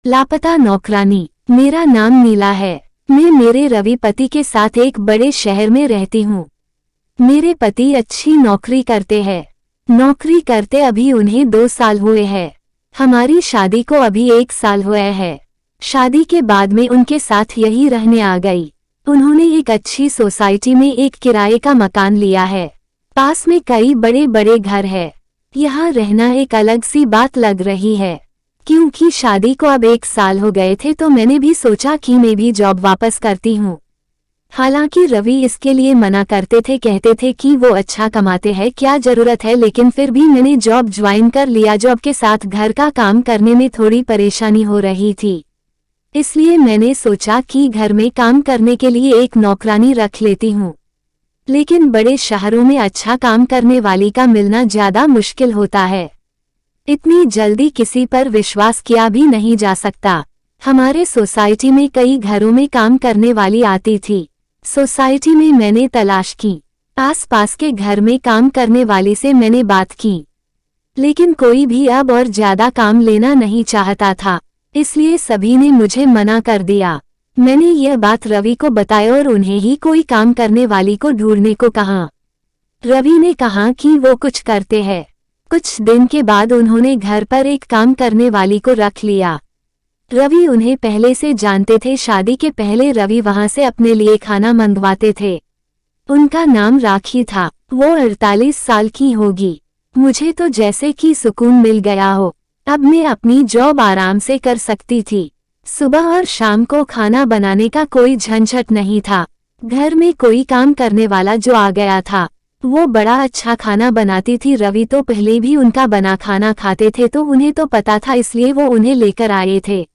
लापता नौकरानी। मेरा नाम नीला है। मैं मेरे रवि पति के साथ एक बड़े शहर में रहती हूँ। मेरे पति अच्छी नौकरी करते हैं। नौकरी करते अभी उन्हें 2 साल हुए हैं। हमारी शादी को अभी 1 साल हुआ है। शादी के बाद में उनके साथ यही रहने आ गई। उन्होंने एक अच्छी सोसाइटी में एक किराए का मकान लिया है। पास में कई बड़े बड़े घर है। यहाँ रहना एक अलग सी बात लग रही है। क्योंकि शादी को अब 1 साल हो गए थे तो मैंने भी सोचा कि मैं भी जॉब वापस करती हूँ। हालांकि रवि इसके लिए मना करते थे, कहते थे कि वो अच्छा कमाते हैं, क्या जरूरत है, लेकिन फिर भी मैंने जॉब ज्वाइन कर लिया। जॉब के साथ घर का काम करने में थोड़ी परेशानी हो रही थी, इसलिए मैंने सोचा कि घर में काम करने के लिए एक नौकरानी रख लेती हूँ। लेकिन बड़े शहरों में अच्छा काम करने वाली का मिलना ज्यादा मुश्किल होता है। इतनी जल्दी किसी पर विश्वास किया भी नहीं जा सकता। हमारे सोसाइटी में कई घरों में काम करने वाली आती थी। सोसाइटी में मैंने तलाश की। आसपास के घर में काम करने वाली से मैंने बात की, लेकिन कोई भी अब और ज्यादा काम लेना नहीं चाहता था, इसलिए सभी ने मुझे मना कर दिया। मैंने यह बात रवि को बताई और उन्हें ही कोई काम करने वाली को ढूंढने को कहा। रवि ने कहा कि वो कुछ करते हैं। कुछ दिन के बाद उन्होंने घर पर एक काम करने वाली को रख लिया। रवि उन्हें पहले से जानते थे। शादी के पहले रवि वहां से अपने लिए खाना मंगवाते थे। उनका नाम राखी था। वो 48 साल की होगी। मुझे तो जैसे कि सुकून मिल गया हो। अब मैं अपनी जॉब आराम से कर सकती थी। सुबह और शाम को खाना बनाने का कोई झंझट नहीं था। घर में कोई काम करने वाला जो आ गया था, वो बड़ा अच्छा खाना बनाती थी। रवि तो पहले भी उनका बना खाना खाते थे तो उन्हें तो पता था, इसलिए वो उन्हें लेकर आए थे।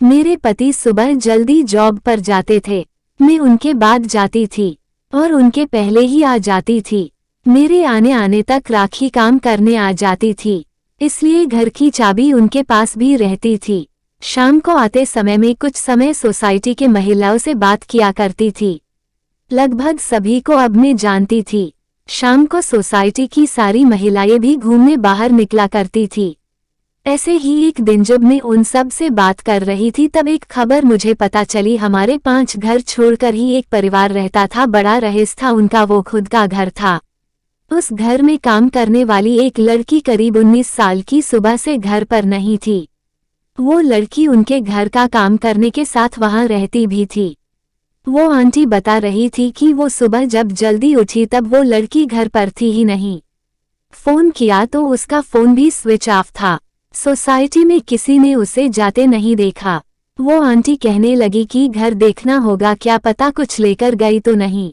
मेरे पति सुबह जल्दी जॉब पर जाते थे। मैं उनके बाद जाती थी और उनके पहले ही आ जाती थी। मेरे आने तक राखी काम करने आ जाती थी, इसलिए घर की चाबी उनके पास भी रहती थी। शाम को आते समय में कुछ समय सोसाइटी के महिलाओं से बात किया करती थी। लगभग सभी को अब मैं जानती थी। शाम को सोसाइटी की सारी महिलाएं भी घूमने बाहर निकला करती थी। ऐसे ही एक दिन जब मैं उन सब से बात कर रही थी तब एक खबर मुझे पता चली। हमारे 5 घर छोड़कर ही एक परिवार रहता था। बड़ा रईस था उनका, वो खुद का घर था। उस घर में काम करने वाली एक लड़की करीब 19 साल की सुबह से घर पर नहीं थी। वो लड़की उनके घर का काम करने के साथ वहां रहती भी थी। वो आंटी बता रही थी कि वो सुबह जब जल्दी उठी तब वो लड़की घर पर थी ही नहीं। फोन किया तो उसका फोन भी स्विच ऑफ था। सोसाइटी में किसी ने उसे जाते नहीं देखा। वो आंटी कहने लगी कि घर देखना होगा, क्या पता कुछ लेकर गई तो नहीं।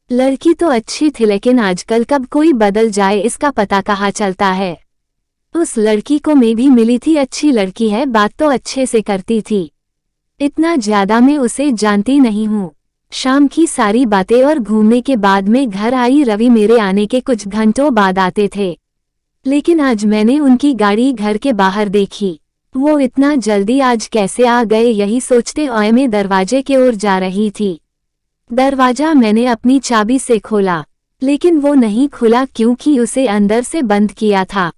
लड़की तो अच्छी थी, लेकिन आजकल कब कोई बदल जाए इसका पता कहाँ चलता है। उस लड़की को मैं भी मिली थी। अच्छी लड़की है, बात तो अच्छे से करती थी। इतना ज्यादा मैं उसे जानती नहीं हूँ। शाम की सारी बातें और घूमने के बाद मैं घर आई। रवि मेरे आने के कुछ घंटों बाद आते थे, लेकिन आज मैंने उनकी गाड़ी घर के बाहर देखी। वो इतना जल्दी आज कैसे आ गए, यही सोचते हुए मैं दरवाजे की ओर जा रही थी। दरवाजा मैंने अपनी चाबी से खोला, लेकिन वो नहीं खुला क्योंकि उसे अंदर से बंद किया था।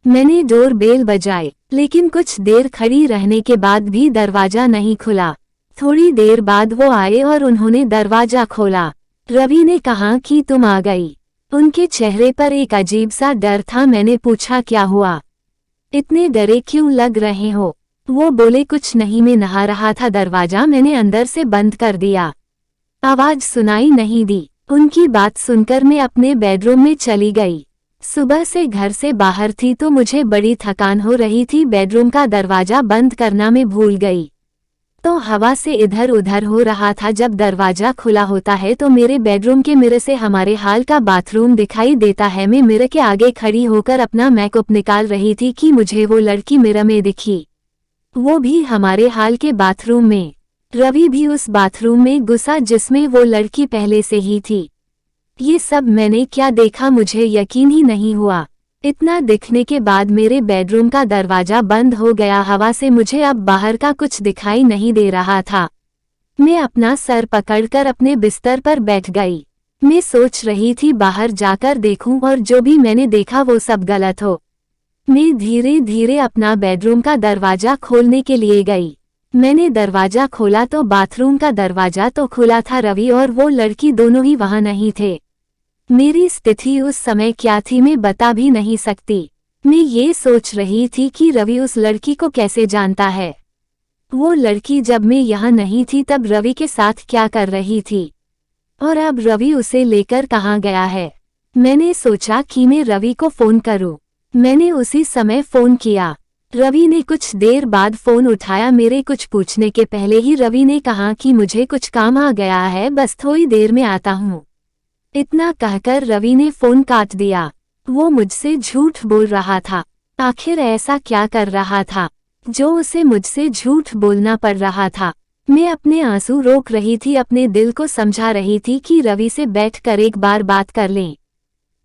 मैंने डोर बेल बजाई, लेकिन कुछ देर खड़ी रहने के बाद भी दरवाजा नहीं खुला। थोड़ी देर बाद वो आए और उन्होंने दरवाजा खोला। रवि ने कहा कि तुम आ गई। उनके चेहरे पर एक अजीब सा डर था। मैंने पूछा क्या हुआ, इतने डरे क्यों लग रहे हो? वो बोले कुछ नहीं, मैं नहा रहा था, दरवाजा मैंने अंदर से बंद कर दिया, आवाज सुनाई नहीं दी। उनकी बात सुनकर मैं अपने बेडरूम में चली गई। सुबह से घर से बाहर थी तो मुझे बड़ी थकान हो रही थी। बेडरूम का दरवाजा बंद करना मैं भूल गई, तो हवा से इधर उधर हो रहा था। जब दरवाजा खुला होता है तो मेरे बेडरूम के मिरर से हमारे हाल का बाथरूम दिखाई देता है। मैं मिरर के आगे खड़ी होकर अपना मेकअप निकाल रही थी कि मुझे वो लड़की मिरर में दिखी, वो भी हमारे हाल के बाथरूम में। रवि भी उस बाथरूम में घुसा जिसमें वो लड़की पहले से ही थी। ये सब मैंने क्या देखा, मुझे यकीन ही नहीं हुआ। इतना दिखने के बाद मेरे बेडरूम का दरवाजा बंद हो गया। हवा से मुझे अब बाहर का कुछ दिखाई नहीं दे रहा था। मैं अपना सर पकड़कर अपने बिस्तर पर बैठ गई। मैं सोच रही थी बाहर जाकर देखूं और जो भी मैंने देखा वो सब गलत हो। मैं धीरे धीरे अपना बेडरूम का दरवाजा खोलने के लिए गई। मैंने दरवाजा खोला तो बाथरूम का दरवाजा तो खुला था। रवि और वो लड़की दोनों ही वहां नहीं थे। मेरी स्थिति उस समय क्या थी मैं बता भी नहीं सकती। मैं ये सोच रही थी कि रवि उस लड़की को कैसे जानता है। वो लड़की जब मैं यहाँ नहीं थी तब रवि के साथ क्या कर रही थी, और अब रवि उसे लेकर कहाँ गया है। मैंने सोचा कि मैं रवि को फोन करूं। मैंने उसी समय फोन किया। रवि ने कुछ देर बाद फोन उठाया। मेरे कुछ पूछने के पहले ही रवि ने कहा कि मुझे कुछ काम आ गया है, बस थोड़ी देर में आता हूँ। इतना कहकर रवि ने फोन काट दिया। वो मुझसे झूठ बोल रहा था। आखिर ऐसा क्या कर रहा था जो उसे मुझसे झूठ बोलना पड़ रहा था। मैं अपने आंसू रोक रही थी, अपने दिल को समझा रही थी कि रवि से बैठकर एक बार बात कर लें।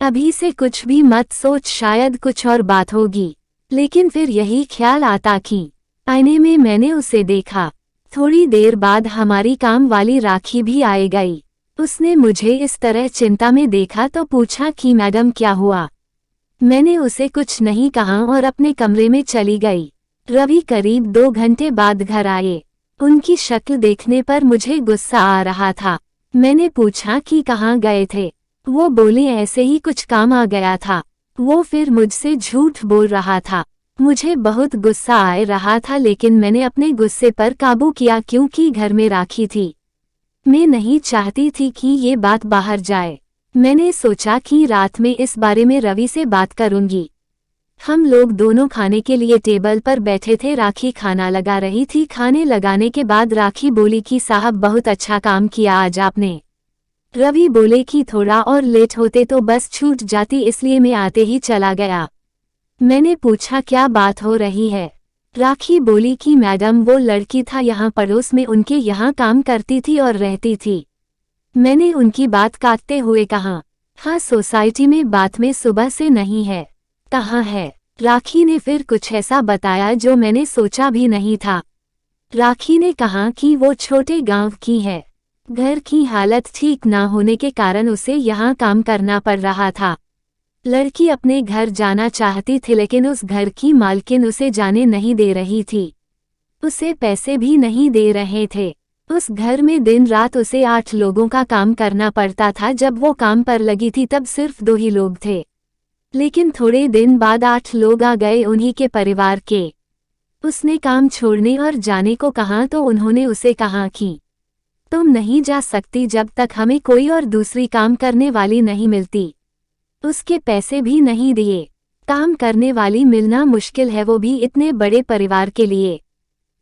अभी से कुछ भी मत सोच, शायद कुछ और बात होगी। लेकिन फिर यही ख्याल आता कि आईने में मैंने उसे देखा। थोड़ी देर बाद हमारी काम वाली राखी भी आए गई। उसने मुझे इस तरह चिंता में देखा तो पूछा कि मैडम क्या हुआ। मैंने उसे कुछ नहीं कहा और अपने कमरे में चली गई। रवि करीब 2 घंटे बाद घर आए। उनकी शक्ल देखने पर मुझे गुस्सा आ रहा था। मैंने पूछा कि कहाँ गए थे। वो बोले ऐसे ही कुछ काम आ गया था। वो फिर मुझसे झूठ बोल रहा था। मुझे बहुत गुस्सा आ रहा था, लेकिन मैंने अपने गुस्से पर काबू किया क्योंकि घर में राखी थी। मैं नहीं चाहती थी कि ये बात बाहर जाए। मैंने सोचा कि रात में इस बारे में रवि से बात करूंगी। हम लोग दोनों खाने के लिए टेबल पर बैठे थे। राखी खाना लगा रही थी। खाने लगाने के बाद राखी बोली कि साहब बहुत अच्छा काम किया आज आपने। रवि बोले कि थोड़ा और लेट होते तो बस छूट जाती, इसलिए मैं आते ही चला गया। मैंने पूछा क्या बात हो रही है। राखी बोली कि मैडम वो लड़की था यहाँ पड़ोस में, उनके यहाँ काम करती थी और रहती थी। मैंने उनकी बात काटते हुए कहा हाँ सोसाइटी में, बात में सुबह से नहीं है। कहाँ है? राखी ने फिर कुछ ऐसा बताया जो मैंने सोचा भी नहीं था। राखी ने कहा कि वो छोटे गांव की है। घर की हालत ठीक ना होने के कारण उसे यहाँ काम करना पड़ रहा था। लड़की अपने घर जाना चाहती थी, लेकिन उस घर की मालकिन उसे जाने नहीं दे रही थी। उसे पैसे भी नहीं दे रहे थे। उस घर में दिन रात उसे 8 लोगों का काम करना पड़ता था। जब वो काम पर लगी थी तब सिर्फ 2 ही लोग थे, लेकिन थोड़े दिन बाद 8 लोग आ गए उन्हीं के परिवार के। उसने काम छोड़ने और जाने को कहा तो उन्होंने उसे कहा कि तुम नहीं जा सकती जब तक हमें कोई और दूसरी काम करने वाली नहीं मिलती। उसके पैसे भी नहीं दिए। काम करने वाली मिलना मुश्किल है, वो भी इतने बड़े परिवार के लिए।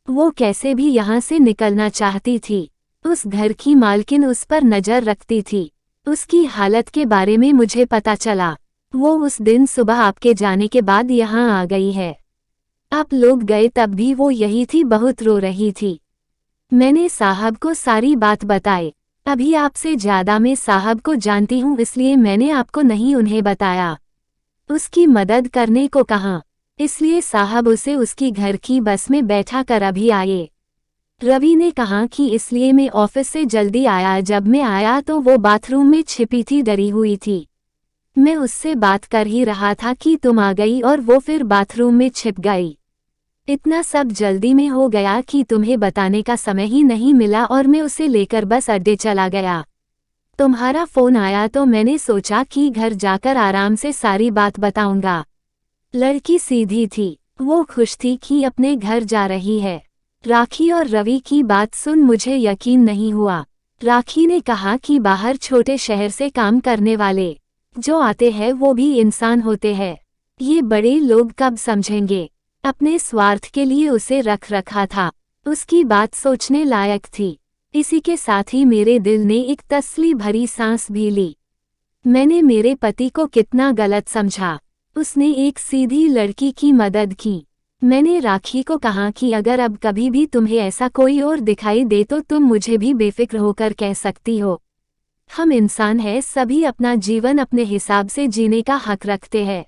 वो कैसे भी यहाँ से निकलना चाहती थी। उस घर की मालकिन उस पर नजर रखती थी। उसकी हालत के बारे में मुझे पता चला। वो उस दिन सुबह आपके जाने के बाद यहाँ आ गई है। आप लोग गए तब भी वो यही थी, बहुत रो रही थी। मैंने साहब को सारी बात बताई। अभी आपसे ज्यादा मैं साहब को जानती हूँ, इसलिए मैंने आपको नहीं उन्हें बताया। उसकी मदद करने को कहा, इसलिए साहब उसे उसकी घर की बस में बैठा कर अभी आए। रवि ने कहा कि इसलिए मैं ऑफिस से जल्दी आया। जब मैं आया तो वो बाथरूम में छिपी थी, डरी हुई थी। मैं उससे बात कर ही रहा था कि तुम आ गई और वो फिर बाथरूम में छिप गई। इतना सब जल्दी में हो गया कि तुम्हें बताने का समय ही नहीं मिला और मैं उसे लेकर बस अड्डे चला गया। तुम्हारा फोन आया तो मैंने सोचा कि घर जाकर आराम से सारी बात बताऊंगा। लड़की सीधी थी। वो खुश थी कि अपने घर जा रही है। राखी और रवि की बात सुन मुझे यकीन नहीं हुआ। राखी ने कहा कि बाहर छोटे शहर से काम करने वाले जो आते हैं वो भी इंसान होते हैं। ये बड़े लोग कब समझेंगे। अपने स्वार्थ के लिए उसे रख रखा था। उसकी बात सोचने लायक थी। इसी के साथ ही मेरे दिल ने एक तसल्ली भरी सांस भी ली। मैंने मेरे पति को कितना गलत समझा। उसने एक सीधी लड़की की मदद की। मैंने राखी को कहा कि अगर अब कभी भी तुम्हें ऐसा कोई और दिखाई दे तो तुम मुझे भी बेफिक्र होकर कह सकती हो। हम इंसान हैं, सभी अपना जीवन अपने हिसाब से जीने का हक रखते हैं।